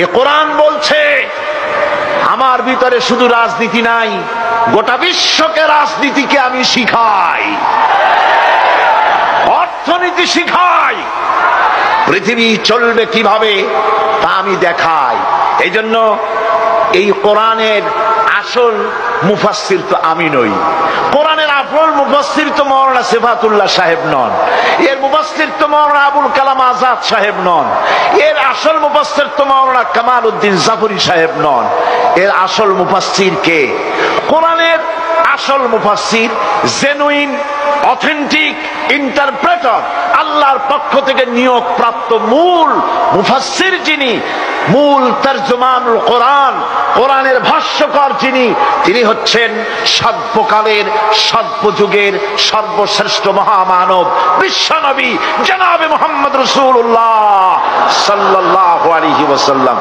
এ কোরআন বলছে আমার ভিতরে শুধু রাজনীতি নাই, গোটা বিশ্বকে রাজনীতিকে আমি শিখাই, অর্থনীতি শিখাই, পৃথিবী চলবে কিভাবে তা আমি দেখাই। এই জন্য এই কোরআনের আসল মুফাসসির তো আমি নই, কোরআনের আসল মুফাসসির তো মাওলানা সিফাতুল্লাহ সাহেব নন, এর মুফাসসির তো মাওলানা আবুল কালাম আজাদ সাহেব নন, এর আসল মুফাসসির তো মাওলানা কামাল উদ্দিন জাফরি সাহেব নন। এর আসল মুফাসসির কে? কোরআনের আসল মুফাসসির, জেনুইন অথেন্টিক ইন্টারপ্রেটার, আল্লাহর পক্ষ থেকে নিয়োগ প্রাপ্ত মূল মুফাসসির যিনি, মূল তরজমানুল কোরআন, কোরআনের ভাষ্যকার যিনি, তিনি হচ্ছেন সর্বকালের সর্বযুগের সর্বশ্রেষ্ঠ মহামানব বিশ্বনবী জনাবে মুহাম্মদ রাসূলুল্লাহ সাল্লাল্লাহু আলাইহি ওয়াসাল্লাম।